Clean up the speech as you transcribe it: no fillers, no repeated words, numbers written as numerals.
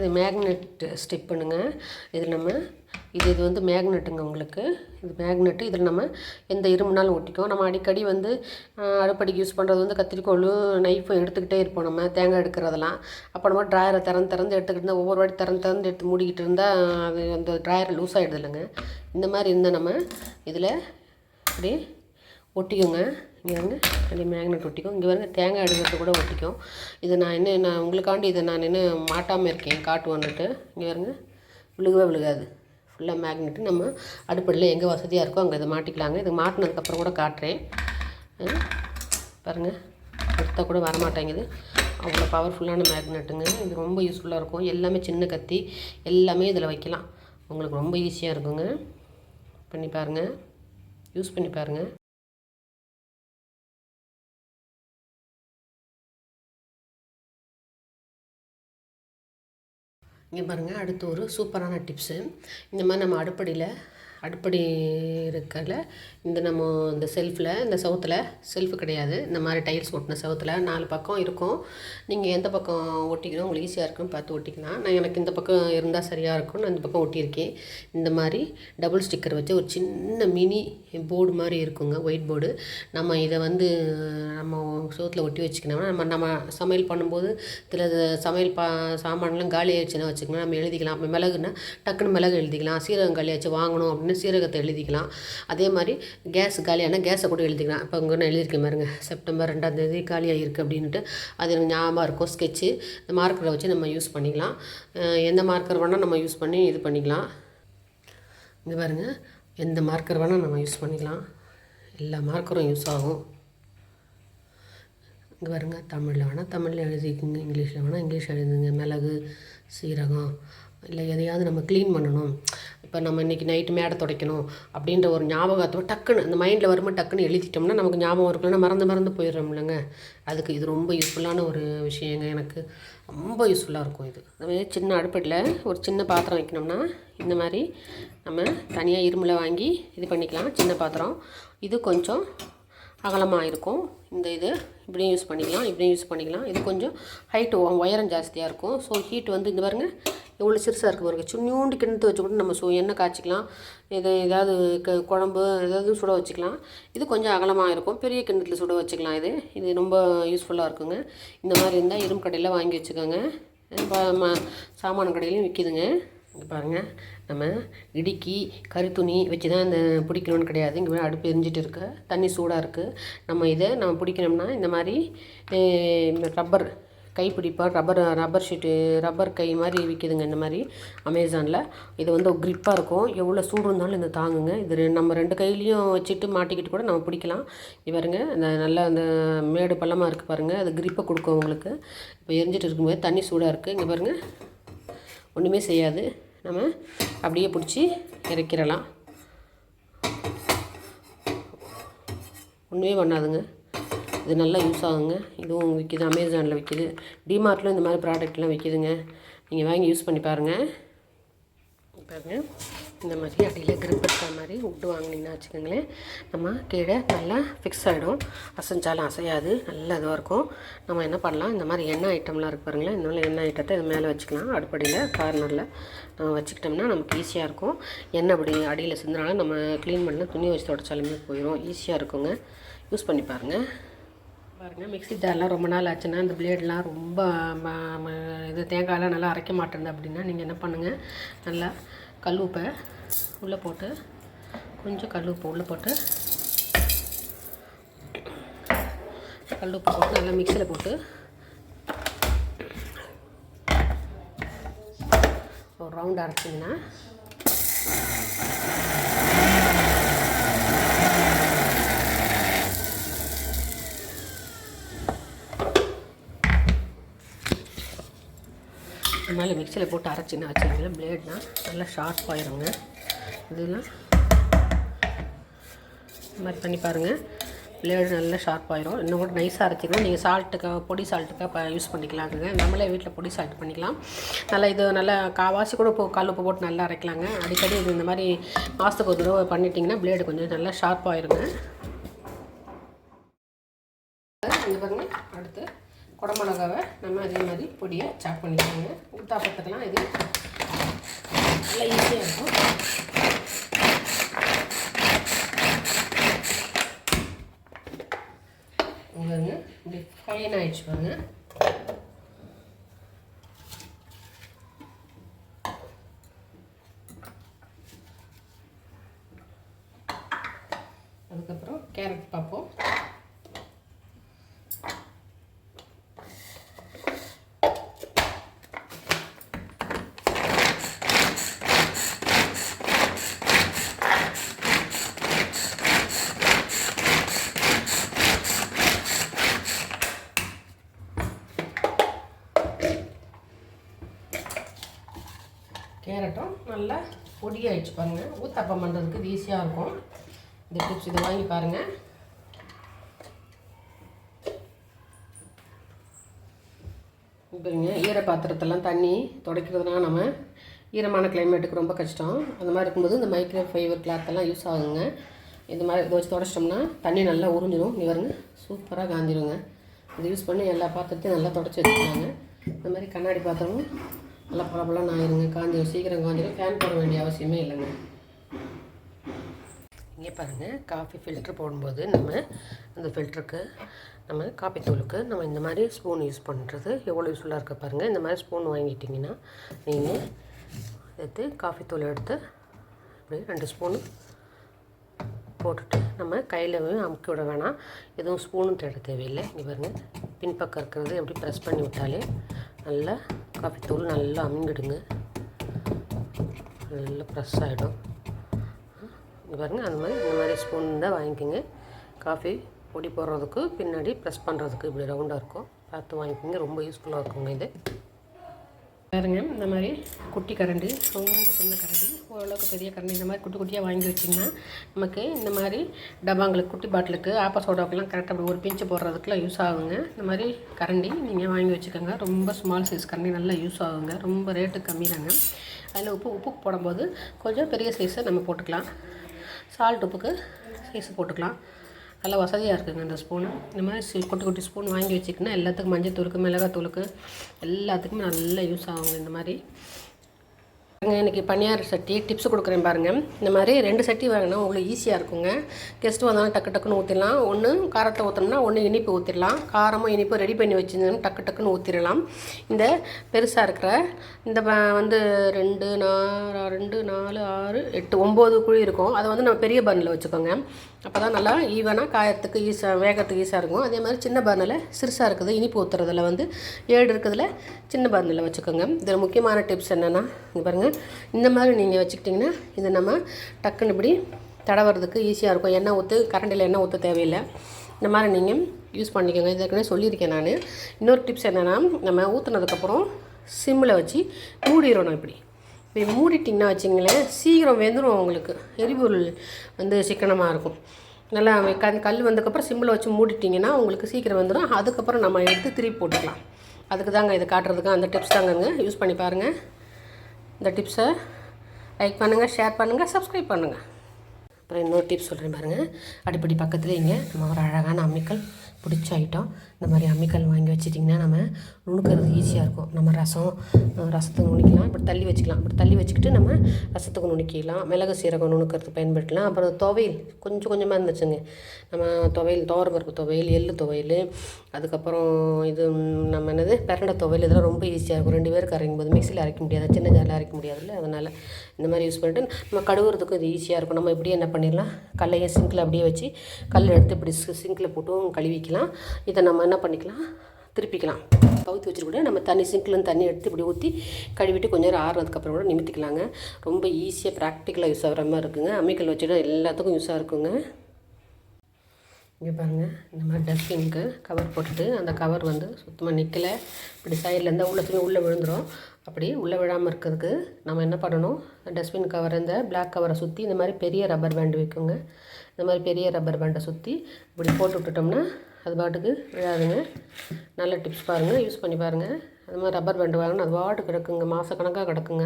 இது மேக்னெட் ஸ்டிப்புனுங்க. இதில் நம்ம இது வந்து மேக்னெட்டுங்க உங்களுக்கு. இது மேக்னெட்டு. இதில் நம்ம எந்த இரும்புனாலும் ஒட்டிக்கும். நம்ம அடிக்கடி வந்து அடுப்படிக்கு யூஸ் பண்ணுறது வந்து கத்திரிக்கோலும் நைஃபும் எடுத்துக்கிட்டே இருப்போம் நம்ம தேங்காய் எடுக்கிறதெல்லாம். அப்போ நம்ம ட்ராயரை திறந்து எடுத்துக்கிட்டு இருந்தால் ஒவ்வொரு வாட்டி திறந்து எடுத்து மூடிக்கிட்டு இருந்தால் அது அந்த ட்ராயர் லூஸ் ஆகிடுது இல்லைங்க. இந்த மாதிரி இருந்தால் நம்ம இதில் அப்படி ஒட்டிக்கோங்க. இங்கே வந்து அப்படி மேக்னெட் ஒட்டிக்கும். இங்கே வந்து தேங்காய் எடுக்கிறது கூட ஒட்டிக்கும். இது நான் உங்களுக்காண்டி இதை நான் மாட்டாமல் இருக்கேன் காட்டுவோன்னுட்டு. இங்கே பாருங்க, விழுகாது. ஃபுல்லாக மேக்னெட்டு. நம்ம அடுப்படியில் எங்கே வசதியாக இருக்கோ அங்கே இதை மாட்டிக்கலாங்க. இது மாட்டினதுக்கப்புறம் கூட காட்டுறேன் பாருங்கள். எடுத்தால் கூட வரமாட்டேங்குது. அவ்வளோ பவர்ஃபுல்லான மேக்னெட்டுங்க. இது ரொம்ப யூஸ்ஃபுல்லாக இருக்கும். எல்லாமே சின்ன கத்தி எல்லாமே இதில் வைக்கலாம். உங்களுக்கு ரொம்ப ஈஸியாக இருக்குங்க. பண்ணி பாருங்கள், யூஸ் பண்ணி பாருங்கள். இங்கே பாருங்கள், அடுத்து ஒரு சூப்பரான டிப்ஸு. இந்த மாதிரி நம்ம அடுப்படி இருக்கல இந்த செல்ஃபில், இந்த செவுத்தில் செல்ஃபு கிடையாது, இந்த மாதிரி டைல்ஸ் ஒட்டின செவுத்தில் 4 பக்கம் இருக்கும். நீங்கள் எந்த பக்கம் ஒட்டிக்கணும் உங்களுக்கு ஈஸியாக இருக்குன்னு பார்த்து ஒட்டிக்கலாம். எனக்கு இந்த பக்கம் இருந்தால் சரியாக இருக்கும். நான் இந்த பக்கம் ஒட்டியிருக்கேன். இந்த மாதிரி டபுள் ஸ்டிக்கர் வச்சு ஒரு சின்ன மினி போர்டு மாதிரி இருக்குங்க, ஒயிட் போர்டு. நம்ம இதை வந்து நம்ம செவுத்தில் ஒட்டி வச்சுக்கணும்னா நம்ம சமையல் பண்ணும்போது இதில் சமையல் சாமான்லாம் காலி ஆயிடுச்சுன்னா வச்சுக்கோங்க, நம்ம எழுதிக்கலாம். இப்போ மிளகுன்னா டக்குன்னு மிளகு எழுதிக்கலாம். சீரகம் காலியாச்சு வாங்கணும் அப்படின்னு சீரகத்தை எழுதிக்கலாம். அதே மாதிரி கேஸ் காலியான கேஸை கூட எழுதிக்கலாம். இப்போ இங்கே நான் எழுதியிருக்கேன் பாருங்க, செப்டம்பர் 2ஆம் தேதி காலியாக இருக்குது அப்படின்ட்டு. அது எனக்கு ஞாபகம் இருக்கும். ஸ்கெட்சு இந்த மார்க்கரை வச்சு நம்ம யூஸ் பண்ணிக்கலாம். எந்த மார்க்கர் வேணால் நம்ம யூஸ் பண்ணி இது பண்ணிக்கலாம். இங்கே பாருங்கள், எந்த மார்க்கர் வேணால் நம்ம யூஸ் பண்ணிக்கலாம். எல்லா மார்க்கரும் யூஸ் ஆகும். இங்கே பாருங்க, தமிழில் வேணால் தமிழில் எழுதிக்குங்க, இங்கிலீஷில் வேணால் இங்கிலீஷ் எழுதுங்க. மிளகு, சீரகம், இல்லை எதையாவது நம்ம க்ளீன் பண்ணணும், இப்போ நம்ம இன்றைக்கி நைட்டு மேடை துடைக்கணும் அப்படின்ற ஒரு ஞாபகத்தை டக்குன்னு அந்த மைண்டில் வரும்போது டக்குன்னு எழுதிட்டோம்னா நமக்கு ஞாபகம் இருக்குன்னா மறந்து போயிடுறோம் இல்லைங்க. அதுக்கு இது ரொம்ப யூஸ்ஃபுல்லான ஒரு விஷயங்க. எனக்கு ரொம்ப யூஸ்ஃபுல்லாக இருக்கும் இது. அதுவே சின்ன அடுப்படியில் ஒரு சின்ன பாத்திரம் வைக்கணும்னா இந்த மாதிரி நம்ம தனியாக இரும்பில் வாங்கி இது பண்ணிக்கலாம். சின்ன பாத்திரம் இது கொஞ்சம் அகலமாக இருக்கும். இந்த இது இப்படியும் யூஸ் பண்ணிக்கலாம். இது கொஞ்சம் ஹைட்டு உயரம் ஜாஸ்தியாக இருக்கும். ஸோ ஹீட் வந்து இந்த பாருங்க எவ்வளோ சிறுசாக இருக்குது பாருங்க. சின்னூண்டு கிணத்து வச்சு கூட நம்ம எண்ணெய் காய்ச்சிக்கலாம். ஏதாவது குழம்பு ஏதாவது சுட வச்சுக்கலாம். இது கொஞ்சம் அகலமாக இருக்கும். பெரிய கிணத்துல சுட வச்சுக்கலாம். இது ரொம்ப யூஸ்ஃபுல்லாக இருக்குங்க. இந்த மாதிரி இருந்தால் இரும்பு கடையில் வாங்கி வச்சுக்கோங்க. சாமான கடையிலையும் விற்கிதுங்க. இங்கே பாருங்கள், நம்ம இடுக்கி கறித்துணி வச்சு தான் இந்த பிடிக்கணும்னு கிடையாது. இங்கே அடுப்பு எரிஞ்சிட்டு இருக்கு, தண்ணி சூடாக இருக்குது. நம்ம பிடிக்கணும்னா இந்த மாதிரி ரப்பர் கைப்பிடிப்பார், ரப்பர் ஷீட்டு, ரப்பர் கை மாதிரி விற்கிதுங்க இந்த மாதிரி அமேசானில். இது வந்து க்ரிப்பாக இருக்கும். எவ்வளோ சூடு இருந்தாலும் இந்த தாங்குங்க. இது நம்ம 2 கையிலையும் வச்சுட்டு மாட்டிக்கிட்டு கூட நம்ம பிடிக்கலாம். பாருங்க, இந்த நல்லா அந்த மேடு பள்ளமாக இருக்குது பாருங்கள், அது க்ரிப்பை கொடுக்கும் உங்களுக்கு. இப்போ எரிஞ்சிட்டு இருக்கும்போது தண்ணி சூடாக இருக்குது. இங்கே பாருங்கள், ஒன்றுமே செய்யாது. நம்ம அப்படியே பிடிச்சி இறக்கிடலாம். ஒன்றுமே பண்ணாதுங்க. இது நல்லா யூஸ் ஆகுங்க. இதுவும் விற்கிது, அமேசானில் விற்கிது. டிமார்ட்டில் இந்த மாதிரி ப்ராடக்ட்லாம் விற்கிதுங்க. நீங்கள் வாங்கி யூஸ் பண்ணி பாருங்கள். பாருங்கள், இந்த மாதிரி அடியில் கிரிப் இருக்கிற மாதிரி விட்டு வாங்கினீங்கன்னா வச்சுக்கோங்களேன், நம்ம கீழே நல்லா ஃபிக்ஸ் ஆகிடும். அசைஞ்சாலும் அசையாது, நல்லா இதுவாக இருக்கும். நம்ம என்ன பண்ணலாம், இந்த மாதிரி எண்ணெய் ஐட்டம்லாம் இருக்குது பாருங்களேன், இந்த மாதிரி எண்ணெய் ஐட்டத்தை இது மேலே வச்சுக்கலாம். அடுப்படியில் கார்னரில் நம்ம வச்சுக்கிட்டோம்னா நமக்கு ஈஸியாக இருக்கும். எண்ணெய் அப்படி அடியில் சிந்தினாலும் நம்ம க்ளீன் பண்ண துணி வச்சு தொடச்சாலுமே போயிடும். ஈஸியாக இருக்குங்க. யூஸ் பண்ணி பாருங்கள். மிக்ஸி ஜார்லாம் ரொம்ப நாள் ஆச்சுன்னா இந்த பிளேட்லாம் ரொம்ப இது தேங்காயெலாம் நல்லா அரைக்க மாட்டேங்குது அப்படின்னா நீங்கள் என்ன பண்ணுங்கள், நல்லா கல்லுப்பை உள்ளே போட்டு, கொஞ்சம் கல்லுப்பு உள்ளே போட்டு, கல்லுப்பு போட்டு நல்லா மிக்சியில் போட்டு ஒரு ரவுண்ட் அரைச்சிங்கன்னா மேலே மிக்சியில் போட்டு அரைச்சின்னு வச்சுருங்களேன், பிளேட்லாம் நல்லா ஷார்ப் ஆயிருங்க. இதெல்லாம் இந்த மாதிரி பண்ணி பாருங்கள், பிளேடு நல்லா ஷார்ப் ஆயிரும். இன்னும் கூட நைஸாக அரைச்சிக்கலாம். நீங்கள் பொடி சால்ட்டுக்காக யூஸ் பண்ணிக்கலாங்க. நம்மளே வீட்டில் பொடி சால்ட் பண்ணிக்கலாம். நல்லா இது நல்லா காவாசி கூட கல் உப்பு போட்டு நல்லா அரைக்கலாங்க. அடிக்கடி இது இந்த மாதிரி மாதத்துக்கு ஒரு தடவை பண்ணிட்டிங்கன்னா பிளேடு கொஞ்சம் நல்லா ஷார்ப் ஆயிருங்க. இங்கே பாருங்கள், அடுத்து குடமிளகாவை நம்ம அதே மாதிரி பொடியாக சாப் பண்ணிக்கோங்க. ஊத்தாப்பத்துக்கெல்லாம் இது நல்லா ஈஸியாக இருக்கும். பாருங்க இப்படி ஃபைன் ஆகிடுச்சு பாருங்க. அதுக்கப்புறம் கேரட் பார்ப்போம். கேரட்டும் நல்லா பொடியாகிடுச்சு பாருங்கள். ஊத்தாப்பம் பண்ணுறதுக்கு இது ஈஸியாக இருக்கும். இந்த டிப்ஸ் இதை வாங்கி பாருங்கள். இப்போங்க ஈர பாத்திரத்தெல்லாம் தண்ணி துடைக்கிறதுனா நம்ம ஈரமான கிளைமேட்டுக்கு ரொம்ப கஷ்டம். அந்த மாதிரி இருக்கும்போது இந்த மைக்ரோ ஃபைபர் கிளாத்தெல்லாம் யூஸ் ஆகுங்க. இந்த மாதிரி இதை வச்சு துடைச்சிட்டோம்னா தண்ணி நல்லா உறிஞ்சிடும். இங்கே பாருங்க சூப்பராக காஞ்சிடுங்க. இதை யூஸ் பண்ணி எல்லா பாத்திரத்தையும் நல்லா துடைச்சி வச்சுக்கலாங்க. இந்த மாதிரி கண்ணாடி பாத்திரமும் நல்லா பரபலாம் ஆயிருங்க. காஞ்சிடும், சீக்கிரம் காஞ்சிடும். ஃபேன் போட வேண்டிய அவசியமே இல்லைங்க. இங்கே பாருங்கள், காஃபி ஃபில்ட்ரு போடும்போது நம்ம அந்த ஃபில்ட்ருக்கு நம்ம காப்பி தூளுக்கு நம்ம இந்த மாதிரி ஸ்பூன் யூஸ் பண்ணுறது எவ்வளோ யூஸ்ஃபுல்லாக இருக்க பாருங்கள். இந்த மாதிரி ஸ்பூன் வாங்கிட்டிங்கன்னா நீங்கள் எடுத்து காஃபி தூள் எடுத்து இப்படி 2 ஸ்பூனு போட்டுட்டு நம்ம கையில் அமுக்கி விட வேணாம். எதுவும் ஸ்பூனும் தேட தேவையில்லை. இங்கே பாருங்கள், பின்பக்கம் இருக்கிறது எப்படி ப்ரெஸ் பண்ணி விட்டாலே நல்லா காஃபி தூள் நல்லா அமுங்கிடுங்க. நல்லா ப்ரெஸ் ஆகிடும். இங்கே பாருங்கள், அந்த மாதிரி இந்த மாதிரி ஸ்பூன் தான் வாங்கிக்கோங்க. காஃபி பொடி போடுறதுக்கு பின்னாடி ப்ரெஸ் பண்ணுறதுக்கு இப்படி ரவுண்டாக இருக்கும். பார்த்து வாங்கிக்கோங்க, ரொம்ப யூஸ்ஃபுல்லாக இருக்குங்க இது. பாருங்க, இந்த மாதிரி குட்டி கரண்டி, ரொம்ப சின்ன கரண்டி, ஓரளவுக்கு பெரிய கரண்டி, இந்த மாதிரி குட்டி குட்டியாக வாங்கி வச்சிங்கன்னா நமக்கு இந்த மாதிரி டப்பாங்களுக்கு, குட்டி பாட்டிலுக்கு, ஆப்பா சோடாவுக்குலாம் கரெக்டாக அப்படி ஒரு பிஞ்சு போடுறதுக்குலாம் யூஸ் ஆகுங்க. இந்த மாதிரி கரண்டி நீங்கள் வாங்கி வச்சுக்கோங்க. ரொம்ப ஸ்மால் சைஸ் கரண்டி நல்லா யூஸ் ஆகுங்க. ரொம்ப ரேட்டு கம்மி தாங்க. அதில் உப்பு போடும்போது கொஞ்சம் பெரிய சைஸை நம்ம போட்டுக்கலாம். சால்ட் உப்புக்கு சைஸு போட்டுக்கலாம். நல்லா வசதியாக இருக்குதுங்க இந்த ஸ்பூனு. இந்த மாதிரி குட்டி குட்டி ஸ்பூன் வாங்கி வச்சுக்கின்னா எல்லாத்துக்கும் மஞ்சள் தூளுக்கு, மிளகாத்தூளுக்கு எல்லாத்துக்குமே நல்லா யூஸ் ஆகுங்க. இந்த மாதிரி இன்றைக்கி பனியார சட்டி டிப்ஸ் கொடுக்குறேன் பாருங்கள். இந்த மாதிரி 2 சட்டி வாங்கினா உங்களுக்கு ஈஸியாக இருக்குங்க. கெஸ்ட்டு வந்தாலும் டக்கு டக்குன்னு ஊற்றிடலாம். ஒன்று காரத்தை ஊற்றணும்னா ஒன்று இனிப்பு ஊற்றிடலாம். காரமும் இனிப்பு ரெடி பண்ணி வச்சுருந்தோம்னா டக்கு டக்குன்னு ஊற்றிடலாம். இந்த பெருசாக இருக்கிற இந்த வந்து 2, 4, 6, 8, 9 குழி இருக்கும். அதை வந்து நம்ம பெரிய பர்னில் வச்சுக்கோங்க. அப்போ தான் நல்லா ஈவனாக காயத்துக்கு ஈஸியாக, வேகத்துக்கு ஈஸியாக இருக்கும். அதே மாதிரி சின்ன பர்னில் சிறுசாக இருக்குது இனிப்பு ஊற்றுறதுல வந்து 7 இருக்கிறதுல சின்ன பர்னில் வச்சுக்கோங்க. இதில் முக்கியமான டிப்ஸ் என்னென்னா, இங்கே பாருங்கள், இந்த மாதிரி நீங்கள் வச்சுக்கிட்டிங்கன்னா இது நம்ம டக்குன்னு இப்படி தடவுறதுக்கு ஈஸியாக இருக்கும். எண்ணெய் ஊற்று, கரண்டில் எண்ணெய் ஊற்ற தேவையில்லை. இந்த மாதிரி நீங்கள் யூஸ் பண்ணிக்கோங்க. இதுக்குன்னே சொல்லியிருக்கேன் நான். இன்னொரு டிப்ஸ் என்னென்னா, நம்ம ஊற்றுனதுக்கப்புறம் சிம்மில் வச்சு மூடிடணும். இப்படி மூடிட்டிங்கன்னா வச்சிங்களேன், சீக்கிரம் வெந்துடும். உங்களுக்கு எரிபொருள் வந்து சிக்கனமாக இருக்கும். நல்லா கல் வந்ததுக்கப்புறம் சிம்மில் வச்சு மூடிட்டிங்கன்னா உங்களுக்கு சீக்கிரம் வந்துடும். அதுக்கப்புறம் நம்ம எடுத்து திருப்பி போட்டுக்கலாம். அதுக்கு தாங்க இதை காட்டுறதுக்கு அந்த டிப்ஸ் தாங்கங்க. யூஸ் பண்ணி பாருங்கள். இந்த டிப்ஸை லைக் பண்ணுங்கள், ஷேர் பண்ணுங்கள், சப்ஸ்கிரைப் பண்ணுங்கள். அப்புறம் இன்னொரு டிப்ஸ் சொல்கிறேன் பாருங்கள். அடிப்படி பக்கத்துலேயே இங்கே நம்ம ஒரு அழகான அம்மிக்கல் பிடிச்ச ஐட்டம். இந்த மாதிரி அம்மிக்கல் வாங்கி வச்சிட்டிங்கன்னா நம்ம நுணுக்கிறது ஈஸியாக இருக்கும். நம்ம ரசத்துக்கு நுணிக்கலாம். இப்படி தள்ளி வச்சுக்கலாம். இப்படி தள்ளி வச்சுக்கிட்டு நம்ம ரசத்துக்கு நுணுக்கிக்கலாம். மிளகு சீரகம் நுணுக்கிறதுக்கு பயன்படுத்தலாம். அப்புறம் துவையல் கொஞ்சம் கொஞ்சமாக இருந்துச்சுங்க. நம்ம துவையல், துவரம்பருப்பு துவையல், எள்ளு துவையல், அதுக்கப்புறம் இது நம்ம என்னது பிரண்டை துவையல், இதெல்லாம் ரொம்ப ஈஸியாக இருக்கும். 2 பேருக்கு அரைக்கும் போது மிக்சியில் அரைக்க முடியாது, சின்ன ஜாரில் அரைக்க முடியாதுல்ல. அதனால் இந்த மாதிரி யூஸ் பண்ணிட்டு நம்ம கழுவுறதுக்கும் இது ஈஸியாக இருக்கும். நம்ம இப்படியே என்ன பண்ணிடலாம், கல்லையை சிங்கில் அப்படியே வச்சு கல் எடுத்து இப்படி சிங்கில் போட்டும் கழுவிக்கலாம். இதை நம்ம என்ன பண்ணிக்கலாம், திருப்பிக்கலாம். கவுத்தி வச்சுட்டு கூட நம்ம சிங்கிலேருந்து தண்ணி எடுத்து இப்படி ஊற்றி கழுவிட்டு கொஞ்சம் நேரம் ஆறுனதுக்கப்புறம் கூட நிமித்திக்கலாங்க. ரொம்ப ஈஸியாக ப்ராக்டிக்கலாக யூஸ் ஆகிற மாதிரி இருக்குங்க. அம்மிக்கல் வச்சுட்டு எல்லாத்துக்கும் யூஸாக இருக்குங்க. இங்கே பாருங்கள், இந்த மாதிரி டஸ்ட்பினுக்கு கவர் போட்டுட்டு அந்த கவர் வந்து சுத்தமாக நிற்கலை, இப்படி சைடில் இருந்தால் உள்ளே விழுந்துடும். அப்படி உள்ளே விழாமல் இருக்கிறதுக்கு நம்ம என்ன பண்ணணும், டஸ்ட்பின் கவர், இந்த பிளாக் கவரை சுற்றி இந்த மாதிரி பெரிய ரப்பர் பேண்டு வைக்குங்க. இந்த மாதிரி பெரிய ரப்பர் பேண்டை சுற்றி இப்படி போட்டு விட்டுட்டோம்னா அது பாட்டுக்கு விழாதுங்க. நல்ல டிப்ஸ் பாருங்கள், யூஸ் பண்ணி பாருங்கள். அது மாதிரி ரப்பர் பேண்டு வாங்கினா அது பாட்டு கிடக்குங்க, மாதக்கணக்காக கிடக்குங்க.